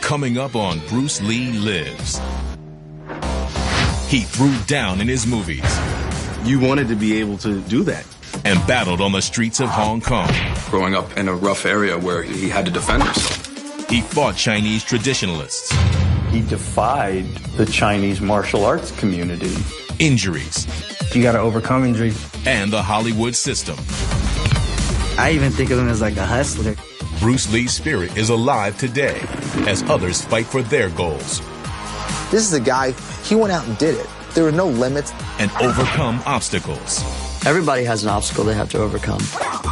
Coming up on Bruce Lee Lives. He threw down in his movies. You wanted to be able to do that. And battled on the streets of Hong Kong. Growing up in a rough area where he had to defend himself. He fought Chinese traditionalists. He defied the Chinese martial arts community. Injuries. You gotta overcome injury. And the Hollywood system. I even think of him as like a hustler. Bruce Lee's spirit is alive today as others fight for their goals. This is a guy, he went out and did it. There were no limits. And overcome obstacles. Everybody has an obstacle they have to overcome.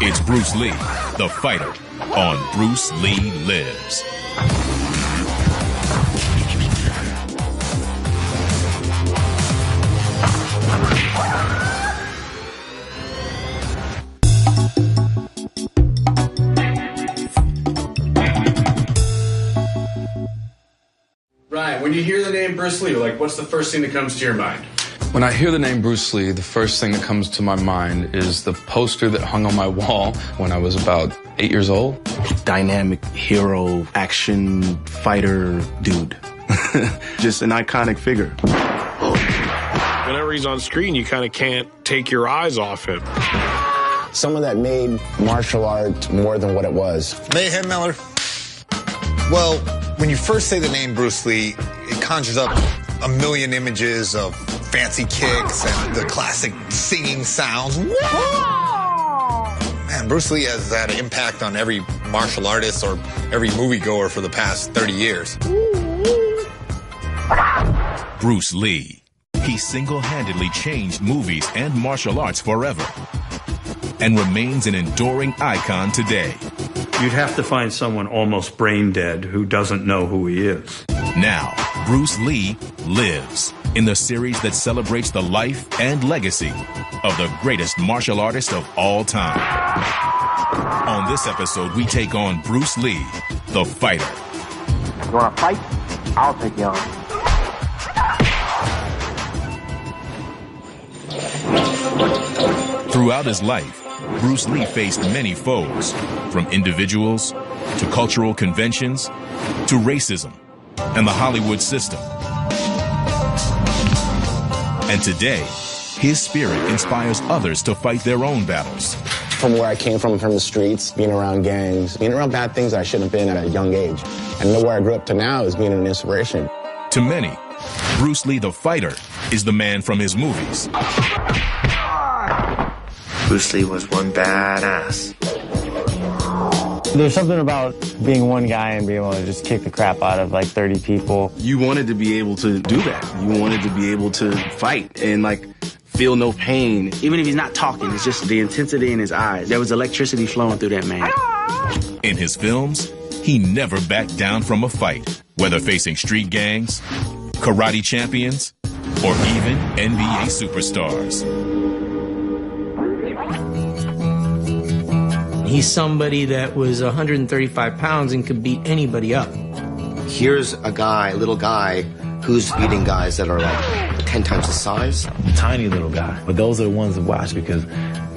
It's Bruce Lee, the fighter, on Bruce Lee Lives. Ryan, when you hear the name Bruce Lee, like, what's the first thing that comes to your mind? When I hear the name Bruce Lee, the first thing that comes to my mind is the poster that hung on my wall when I was about 8 years old. Dynamic hero, action fighter dude. Just an iconic figure. Whenever he's on screen, you kind of can't take your eyes off him. Someone that made martial art more than what it was. Mayhem Miller. Well, when you first say the name Bruce Lee, it conjures up a million images of fancy kicks and the classic singing sounds. Man, Bruce Lee has had an impact on every martial artist or every moviegoer for the past 30 years. Bruce Lee. He single-handedly changed movies and martial arts forever and remains an enduring icon today. You'd have to find someone almost brain dead who doesn't know who he is. Now, Bruce Lee Lives in the series that celebrates the life and legacy of the greatest martial artist of all time. On this episode, we take on Bruce Lee, the fighter. You want to fight? I'll take you on. Throughout his life, Bruce Lee faced many foes, from individuals to cultural conventions to racism and the Hollywood system. And today, his spirit inspires others to fight their own battles. From where I came from the streets, being around gangs, being around bad things I shouldn't have been at a young age. And know where I grew up to now is being an inspiration. To many, Bruce Lee the fighter is the man from his movies. Bruce Lee was one badass. There's something about being one guy and being able to just kick the crap out of like 30 people. You wanted to be able to do that. You wanted to be able to fight and like feel no pain. Even if he's not talking, it's just the intensity in his eyes. There was electricity flowing through that man. In his films, he never backed down from a fight, whether facing street gangs, karate champions, or even NBA superstars. He's somebody that was 135 pounds and could beat anybody up. Here's a guy, a little guy, who's beating guys that are like 10 times the size. Tiny little guy. But those are the ones to watch because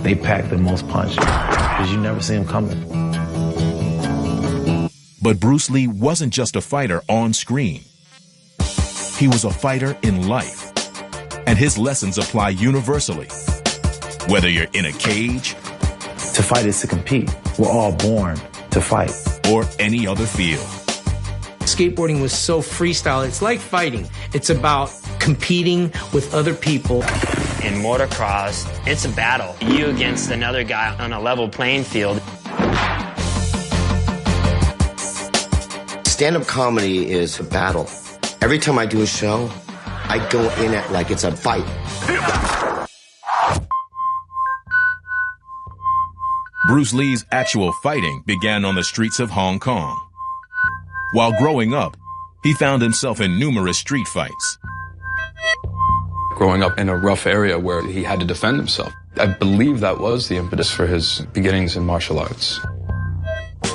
they pack the most punch. Because you never see them coming. But Bruce Lee wasn't just a fighter on screen. He was a fighter in life. And his lessons apply universally. Whether you're in a cage, to fight is to compete. We're all born to fight. Or any other field. Skateboarding was so freestyle. It's like fighting. It's about competing with other people. In motocross, it's a battle. You against another guy on a level playing field. Stand-up comedy is a battle. Every time I do a show, I go in it like it's a fight. Bruce Lee's actual fighting began on the streets of Hong Kong. While growing up, he found himself in numerous street fights. Growing up in a rough area where he had to defend himself. I believe that was the impetus for his beginnings in martial arts.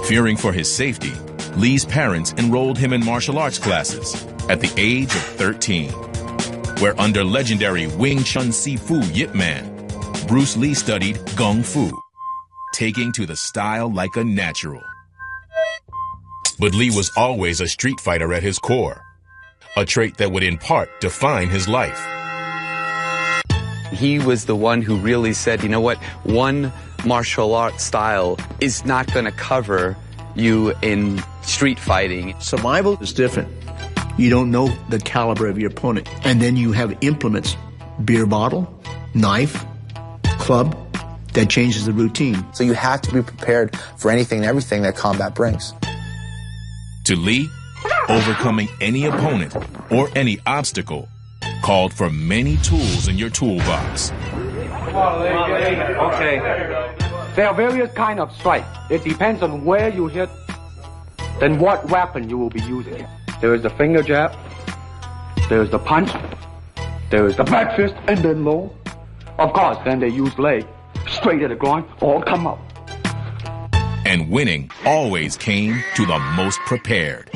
Fearing for his safety, Lee's parents enrolled him in martial arts classes at the age of 13, where under legendary Wing Chun Sifu Yip Man, Bruce Lee studied Kung Fu, taking to the style like a natural. But Lee was always a street fighter at his core, a trait that would in part define his life. He was the one who really said, you know what, one martial arts style is not going to cover you in street fighting. Survival is different. You don't know the caliber of your opponent. And then you have implements, beer bottle, knife, club, that changes the routine. So you have to be prepared for anything and everything that combat brings. To Lee, overcoming any opponent or any obstacle called for many tools in your toolbox. Okay. There are various kinds of strikes. It depends on where you hit, then what weapon you will be using. There is the finger jab, there is the punch, there is the back fist, and then low. Of course, then they use leg, straight at the groin, or come up. And winning always came to the most prepared.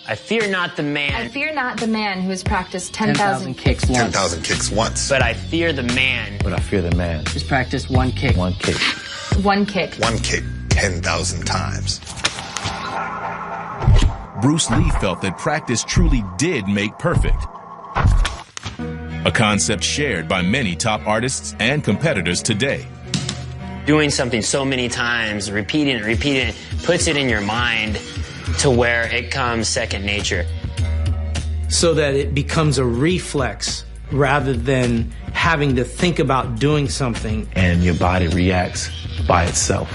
I fear not the man. I fear not the man who has practiced 10,000 kicks once. 10,000 kicks once. But I fear the man. But I fear the man. Who's practiced one kick. One kick. One kick. One kick 10,000 times. Bruce Lee felt that practice truly did make perfect. A concept shared by many top artists and competitors today. Doing something so many times, repeating it, puts it in your mind to where it comes second nature. So that it becomes a reflex rather than having to think about doing something. And your body reacts by itself.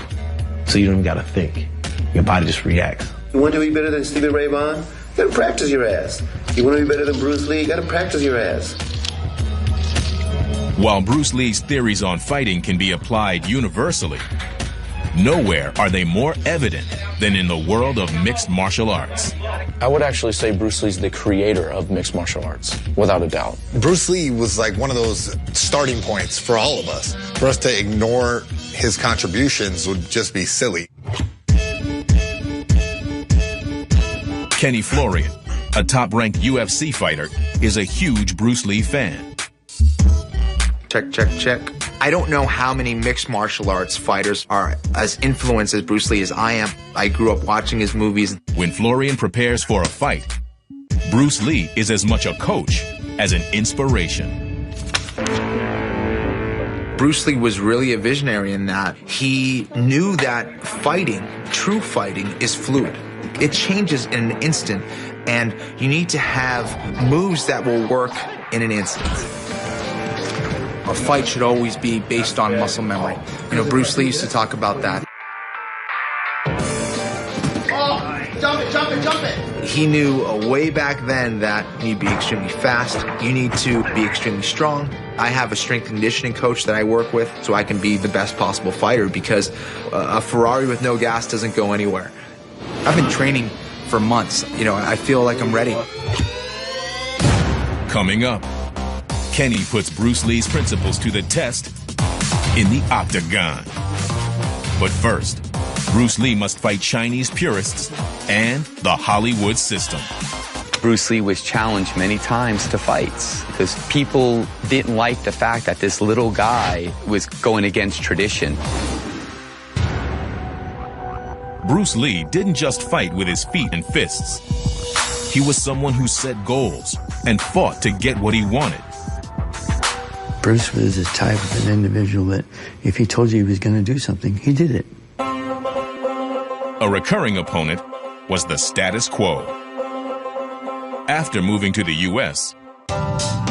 So you don't even gotta think. Your body just reacts. You want to be better than Stevie Ray Vaughan? You gotta practice your ass. You want to be better than Bruce Lee? You gotta practice your ass. While Bruce Lee's theories on fighting can be applied universally, nowhere are they more evident than in the world of mixed martial arts. I would actually say Bruce Lee's the creator of mixed martial arts, without a doubt. Bruce Lee was like one of those starting points for all of us. For us to ignore his contributions would just be silly. Kenny Florian, a top-ranked UFC fighter, is a huge Bruce Lee fan. Check, check, check. I don't know how many mixed martial arts fighters are as influenced as Bruce Lee as I am. I grew up watching his movies. When Florian prepares for a fight, Bruce Lee is as much a coach as an inspiration. Bruce Lee was really a visionary in that he knew that fighting, true fighting, is fluid. It changes in an instant, and you need to have moves that will work in an instant. A fight should always be based on muscle memory. You know, Bruce Lee used to talk about that. Oh, jump it, jump it, jump it! He knew way back then that you need to be extremely fast, you need to be extremely strong. I have a strength conditioning coach that I work with so I can be the best possible fighter because a Ferrari with no gas doesn't go anywhere. I've been training for months. You know, I feel like I'm ready. Coming up, Kenny puts Bruce Lee's principles to the test in the octagon. But first, Bruce Lee must fight Chinese purists and the Hollywood system. Bruce Lee was challenged many times to fights because people didn't like the fact that this little guy was going against tradition. Bruce Lee didn't just fight with his feet and fists. He was someone who set goals and fought to get what he wanted. Bruce was the type of an individual that if he told you he was going to do something, he did it. A recurring opponent was the status quo. After moving to the U.S.,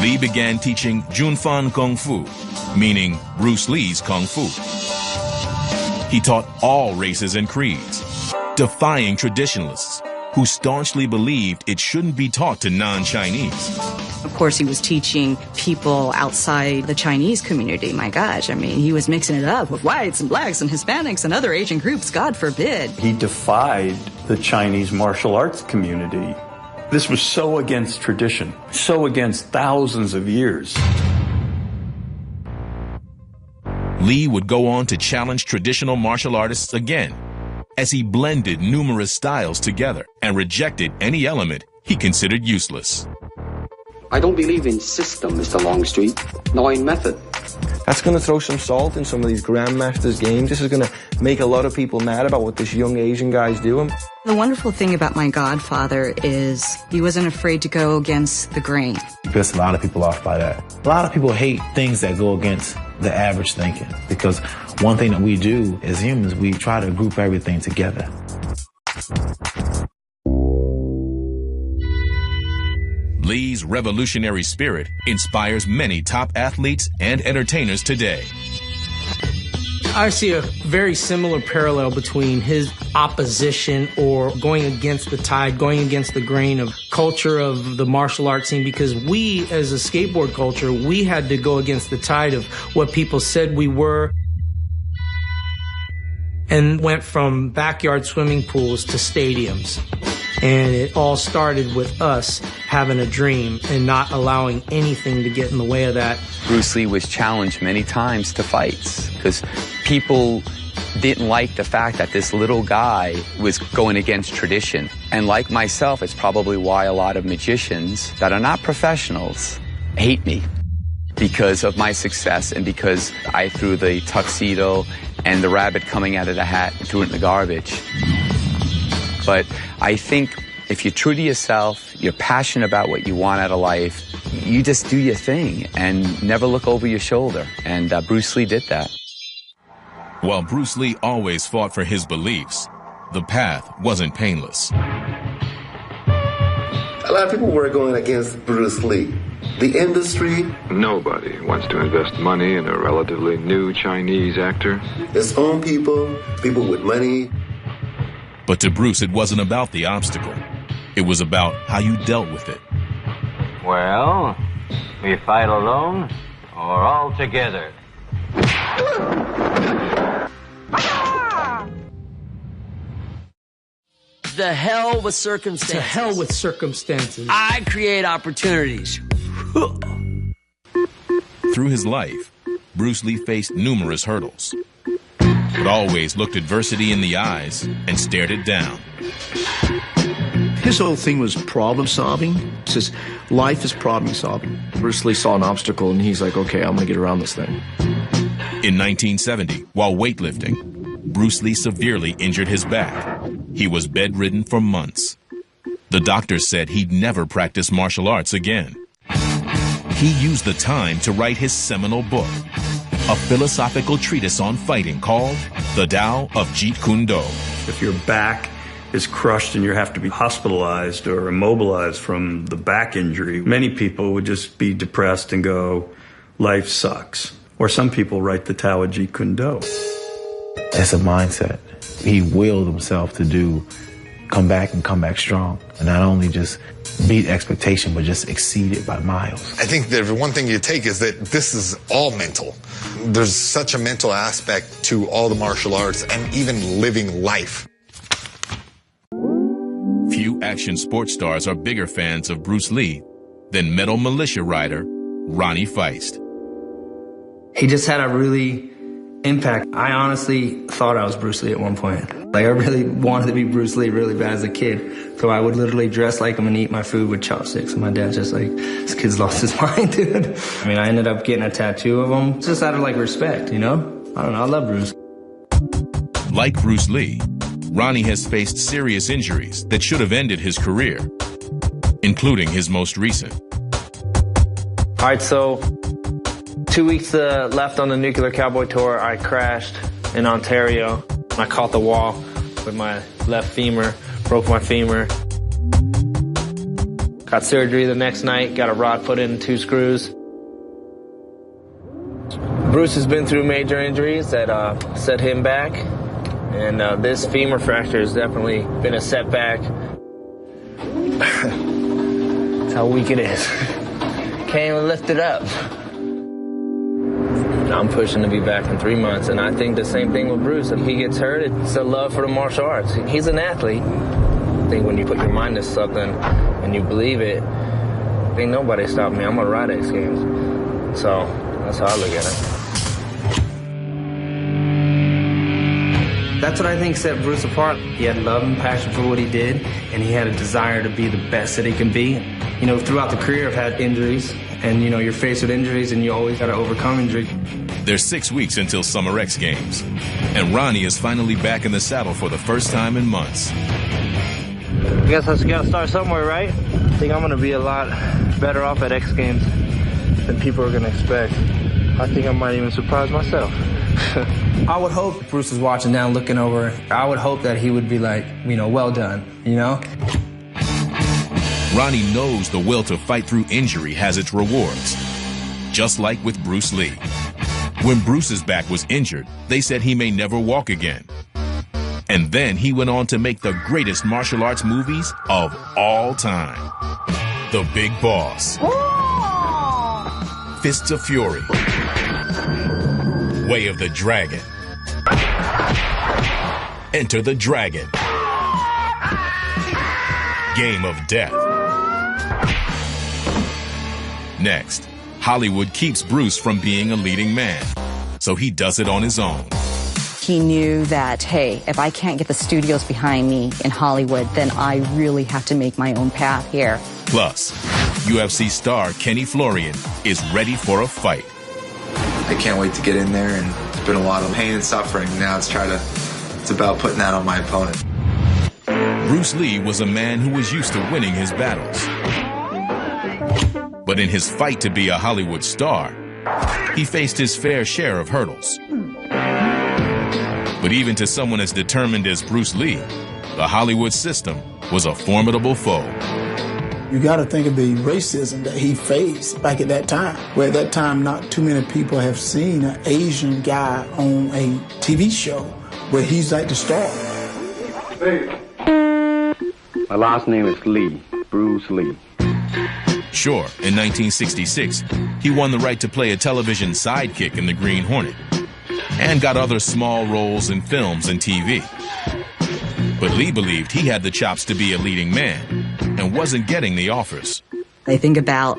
Lee began teaching Junfan Kung Fu, meaning Bruce Lee's Kung Fu. He taught all races and creeds, defying traditionalists who staunchly believed it shouldn't be taught to non-Chinese. Of course, he was teaching people outside the Chinese community. My gosh, I mean, he was mixing it up with whites and blacks and Hispanics and other Asian groups, God forbid. He defied the Chinese martial arts community. This was so against tradition, so against thousands of years. Lee would go on to challenge traditional martial artists again, as he blended numerous styles together and rejected any element he considered useless. I don't believe in system, Mr. Longstreet, nor in method. That's going to throw some salt in some of these grandmasters' games. This is going to make a lot of people mad about what this young Asian guy's doing. The wonderful thing about my godfather is he wasn't afraid to go against the grain. He pissed a lot of people off by that. A lot of people hate things that go against the average thinking, because one thing that we do as humans, we try to group everything together. Lee's revolutionary spirit inspires many top athletes and entertainers today. I see a very similar parallel between his opposition or going against the tide, going against the grain of culture of the martial arts scene, because we, as a skateboard culture, we had to go against the tide of what people said we were, and went from backyard swimming pools to stadiums. And it all started with us having a dream and not allowing anything to get in the way of that. Bruce Lee was challenged many times to fights because people didn't like the fact that this little guy was going against tradition. And like myself, it's probably why a lot of magicians that are not professionals hate me, because of my success and because I threw the tuxedo and the rabbit coming out of the hat and threw it in the garbage. But I think if you're true to yourself, you're passionate about what you want out of life, you just do your thing and never look over your shoulder. And Bruce Lee did that. While Bruce Lee always fought for his beliefs, the path wasn't painless. A lot of people were going against Bruce Lee. The industry. Nobody wants to invest money in a relatively new Chinese actor. His own people with money. But to Bruce, it wasn't about the obstacle. It was about how you dealt with it. Well, we fight alone or all together. The hell with circumstances. To hell with circumstances. I create opportunities. Through his life, Bruce Lee faced numerous hurdles, but always looked adversity in the eyes and stared it down. His whole thing was problem solving. He says, life is problem solving. Bruce Lee saw an obstacle and he's like, okay, I'm gonna get around this thing. In 1970, while weightlifting, Bruce Lee severely injured his back. He was bedridden for months. The doctors said he'd never practice martial arts again. He used the time to write his seminal book, a philosophical treatise on fighting called The Tao of Jeet Kune Do. If your back is crushed and you have to be hospitalized or immobilized from the back injury, many people would just be depressed and go, life sucks. Or some people write The Tao of Jeet Kune Do. It's a mindset. He willed himself to come back strong. And not only just beat expectation, but just exceed it by miles. I think the one thing you take is that this is all mental. There's such a mental aspect to all the martial arts and even living life. Few action sports stars are bigger fans of Bruce Lee than Metal Militia rider Ronnie Feist. He just had a really impact. I honestly thought I was Bruce Lee at one point. Like, I really wanted to be Bruce Lee really bad as a kid. So I would literally dress like him and eat my food with chopsticks. And my dad's just like, this kid's lost his mind, dude. I mean, I ended up getting a tattoo of him just out of, like, respect, you know? I don't know, I love Bruce. Like Bruce Lee, Ronnie has faced serious injuries that should have ended his career, including his most recent. All right, so 2 weeks left on the Nuclear Cowboy Tour, I crashed in Ontario. I caught the wall with my left femur, broke my femur. Got surgery the next night, got a rod put in, 2 screws. Bruce has been through major injuries that set him back, and this femur fracture has definitely been a setback. That's how weak it is. Can't even lift it up. I'm pushing to be back in 3 months, and I think the same thing with Bruce. If he gets hurt, it's a love for the martial arts. He's an athlete. I think when you put your mind to something and you believe it, ain't nobody stopping me. I'm gonna ride X Games. So that's how I look at it. That's what I think set Bruce apart. He had love and passion for what he did, and he had a desire to be the best that he can be. You know, throughout the career, I've had injuries, and, you know, you're faced with injuries, and you always got to overcome injury. There's 6 weeks until Summer X Games, and Ronnie is finally back in the saddle for the first time in months. I guess I just gotta start somewhere, right? I think I'm gonna be a lot better off at X Games than people are gonna expect. I think I might even surprise myself. I would hope Bruce is watching down, looking over. I would hope that he would be like, well done, Ronnie knows the will to fight through injury has its rewards, just like with Bruce Lee. When Bruce's back was injured, they said he may never walk again. And then he went on to make the greatest martial arts movies of all time. The Big Boss, Fists of Fury, Way of the Dragon, Enter the Dragon, Game of Death. Next, Hollywood keeps Bruce from being a leading man, so he does it on his own. He knew that, hey, if I can't get the studios behind me in Hollywood, then I really have to make my own path here. Plus, UFC star Kenny Florian is ready for a fight. I can't wait to get in there, and it's been a lot of pain and suffering. Now it's about putting that on my opponent. Bruce Lee was a man who was used to winning his battles. But in his fight to be a Hollywood star, he faced his fair share of hurdles. But even to someone as determined as Bruce Lee, the Hollywood system was a formidable foe. You got to think of the racism that he faced back at that time. Where at that time, not too many people have seen an Asian guy on a TV show where he's like the star. Hey. My last name is Lee, Bruce Lee. Sure, in 1966, he won the right to play a television sidekick in The Green Hornet and got other small roles in films and TV. But Lee believed he had the chops to be a leading man and wasn't getting the offers. I think about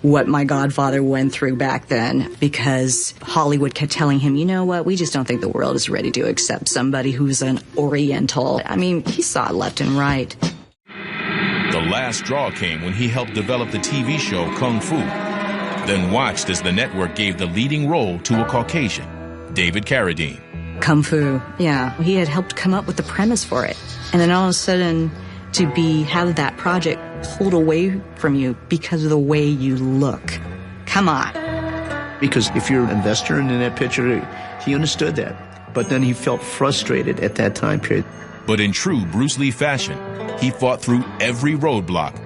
what my godfather went through back then because Hollywood kept telling him, you know what, we just don't think the world is ready to accept somebody who's an Oriental. I mean, he saw it left and right. The last straw came when he helped develop the TV show Kung Fu, then watched as the network gave the leading role to a Caucasian, David Carradine. Kung Fu, yeah. He had helped come up with the premise for it. And then all of a sudden, to have that project pulled away from you because of the way you look. Come on. Because if you're an investor in that picture, he understood that. But then he felt frustrated at that time period. But in true Bruce Lee fashion, he fought through every roadblock,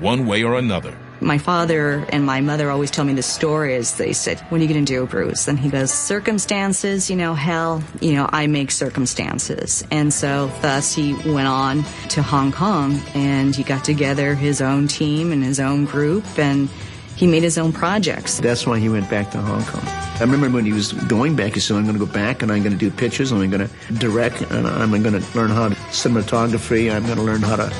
one way or another. My father and my mother always tell me the story is they said, what are you going to do, Bruce? And he goes, circumstances, hell, I make circumstances. And so thus he went on to Hong Kong and he got together his own team and his own group and he made his own projects. That's why he went back to Hong Kong. I remember when he was going back, he said, I'm going to go back and I'm going to do pictures and I'm going to direct and I'm going to learn how to cinematography. I'm going to learn how to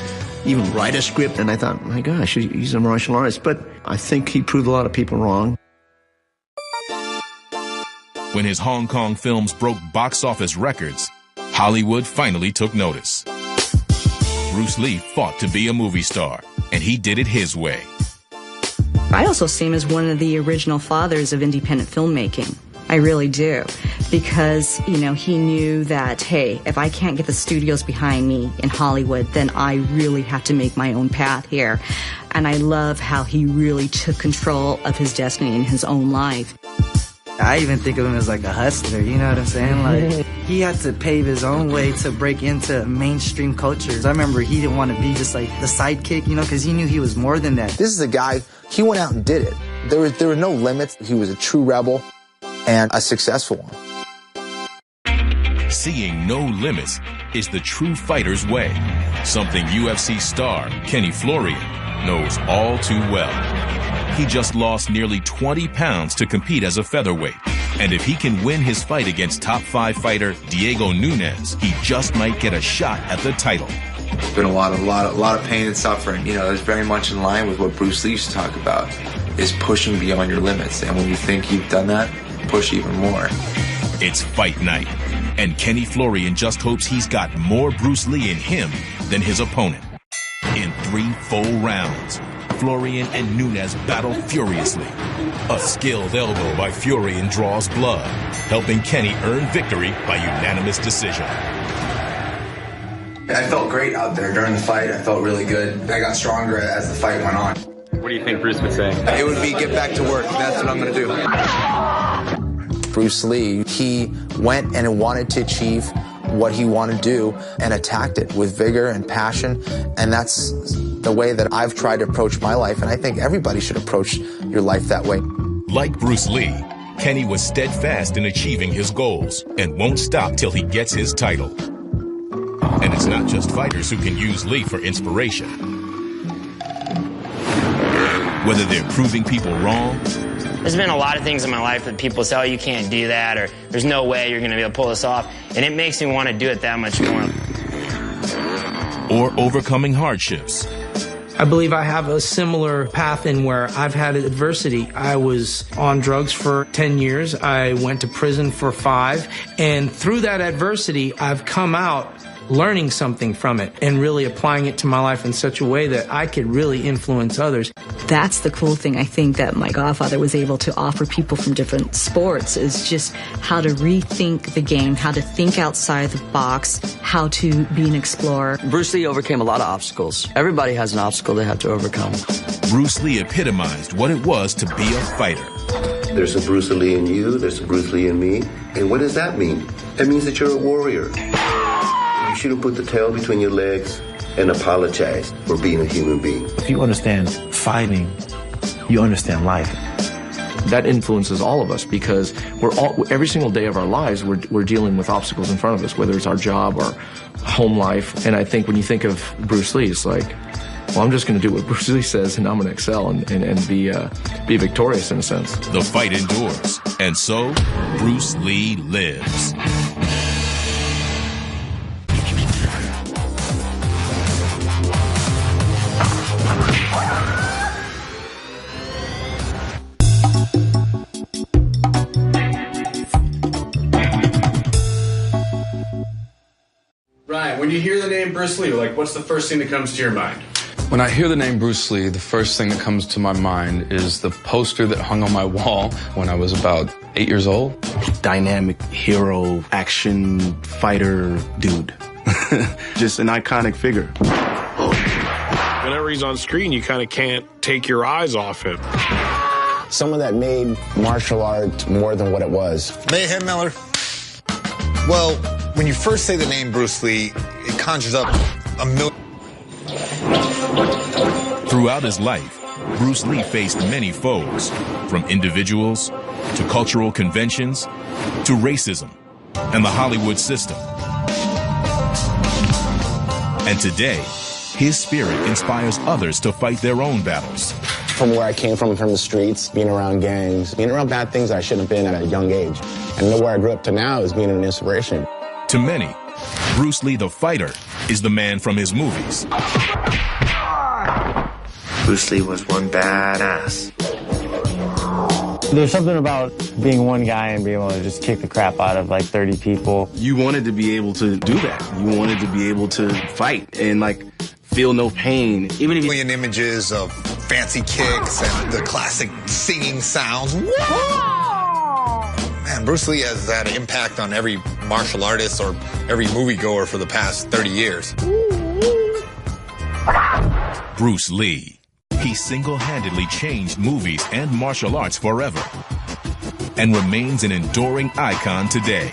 even write a script. And I thought, my gosh, he's a martial artist. But I think he proved a lot of people wrong. When his Hong Kong films broke box office records, Hollywood finally took notice. Bruce Lee fought to be a movie star, and he did it his way. I also see him as one of the original fathers of independent filmmaking. I really do. Because, he knew that, hey, if I can't get the studios behind me in Hollywood, then I really have to make my own path here. And I love how he really took control of his destiny in his own life. I even think of him as like a hustler, you know what I'm saying? Like, he had to pave his own way to break into mainstream cultures. I remember he didn't want to be just like the sidekick, because he knew he was more than that. This is a guy, he went out and did it. There were no limits. He was a true rebel and a successful one. Seeing no limits is the true fighter's way, something UFC star Kenny Florian knows all too well. He just lost nearly 20 pounds to compete as a featherweight, and if he can win his fight against top 5 fighter Diego Nunes, he just might get a shot at the title. It's been a lot of pain and suffering. It's very much in line with what Bruce Lee used to talk about, is pushing beyond your limits. And when you think you've done that, push even more. It's fight night, and Kenny Florian just hopes he's got more Bruce Lee in him than his opponent. In 3 full rounds, Florian and Nunes battle furiously. A skilled elbow by Florian draws blood, helping Kenny earn victory by unanimous decision. I felt great out there during the fight. I felt really good. I got stronger as the fight went on. What do you think Bruce would say? It would be get back to work. That's what I'm going to do. Bruce Lee, he went and wanted to achieve what he wanted to do and attacked it with vigor and passion. And that's the way that I've tried to approach my life. And I think everybody should approach your life that way. Like Bruce Lee, Kenny was steadfast in achieving his goals and won't stop till he gets his title. And it's not just fighters who can use Lee for inspiration. Whether they're proving people wrong. There's been a lot of things in my life that people say, oh, you can't do that, or there's no way you're going to be able to pull this off. And it makes me want to do it that much more. Or overcoming hardships. I believe I have a similar path in where I've had adversity. I was on drugs for 10 years. I went to prison for 5. And through that adversity, I've come out learning something from it and really applying it to my life in such a way that I could really influence others. That's the cool thing I think that my godfather was able to offer people from different sports is just how to rethink the game, how to think outside the box, how to be an explorer. Bruce Lee overcame a lot of obstacles. Everybody has an obstacle they have to overcome. Bruce Lee epitomized what it was to be a fighter. There's a Bruce Lee in you, there's a Bruce Lee in me. And what does that mean? It means that you're a warrior. You shouldn't put the tail between your legs and apologize for being a human being. If you understand fighting, you understand life. That influences all of us because every single day of our lives, we're dealing with obstacles in front of us, whether it's our job or home life. And I think when you think of Bruce Lee, it's like, well, I'm just going to do what Bruce Lee says and I'm going to excel and be victorious in a sense. The fight endures, and so Bruce Lee lives. Ryan, when you hear the name Bruce Lee, what's the first thing that comes to your mind? When I hear the name Bruce Lee, the first thing that comes to my mind is the poster that hung on my wall when I was about 8 years old. Dynamic hero, action fighter dude. Just an iconic figure. Whenever he's on screen, you kind of can't take your eyes off him. Someone that made martial art more than what it was. Mayhem Miller. Well, when you first say the name Bruce Lee, it conjures up a million. Throughout his life, Bruce Lee faced many foes, from individuals to cultural conventions to racism and the Hollywood system. And today, his spirit inspires others to fight their own battles. From where I came from the streets, being around gangs, being around bad things I shouldn't have been at a young age. And where I grew up to now is being an inspiration. To many, Bruce Lee the fighter is the man from his movies. Bruce Lee was one badass. There's something about being one guy and being able to just kick the crap out of 30 people. You wanted to be able to do that. You wanted to be able to fight and feel no pain. Even if million images of fancy kicks and the classic singing sounds. Man, Bruce Lee has had an impact on every martial artist or every moviegoer for the past 30 years. Bruce Lee. He single-handedly changed movies and martial arts forever and remains an enduring icon today.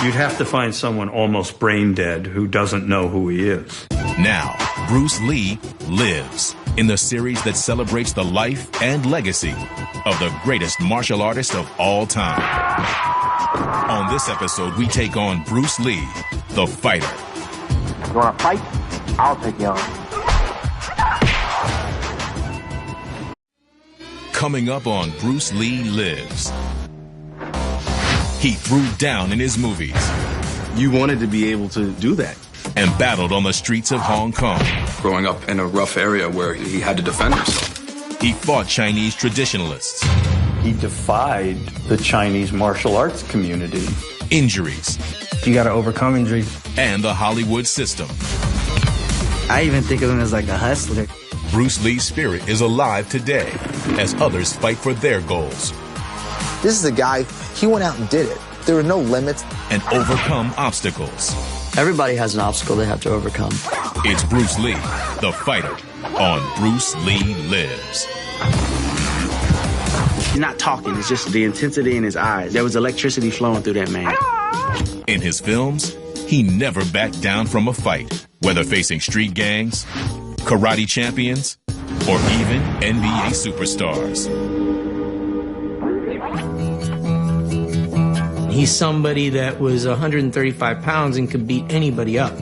You'd have to find someone almost brain dead who doesn't know who he is. Now, Bruce Lee lives in the series that celebrates the life and legacy of the greatest martial artist of all time. On this episode, we take on Bruce Lee, the fighter. You want to fight? I'll take you on. Coming up on Bruce Lee Lives. He threw down in his movies. You wanted to be able to do that. And battled on the streets of Hong Kong. Growing up in a rough area where he had to defend himself. He fought Chinese traditionalists. He defied the Chinese martial arts community. Injuries. You gotta overcome injuries. And the Hollywood system. I even think of him as a hustler. Bruce Lee's spirit is alive today as others fight for their goals. This is a guy, he went out and did it. There were no limits. And overcome obstacles. Everybody has an obstacle they have to overcome. It's Bruce Lee, the fighter, on Bruce Lee Lives. He's not talking, it's just the intensity in his eyes. There was electricity flowing through that man. In his films, he never backed down from a fight, whether facing street gangs, karate champions, or even NBA superstars. He's somebody that was 135 pounds and could beat anybody up.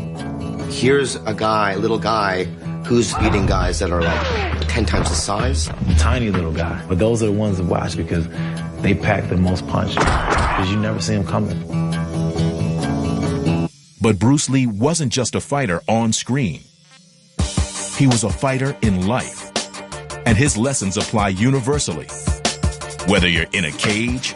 Here's a guy, little guy, who's beating guys that are like 10 times the size. Tiny little guy. But those are the ones to watch because they pack the most punch. Because you never see them coming. But Bruce Lee wasn't just a fighter on screen. He was a fighter in life. And his lessons apply universally. Whether you're in a cage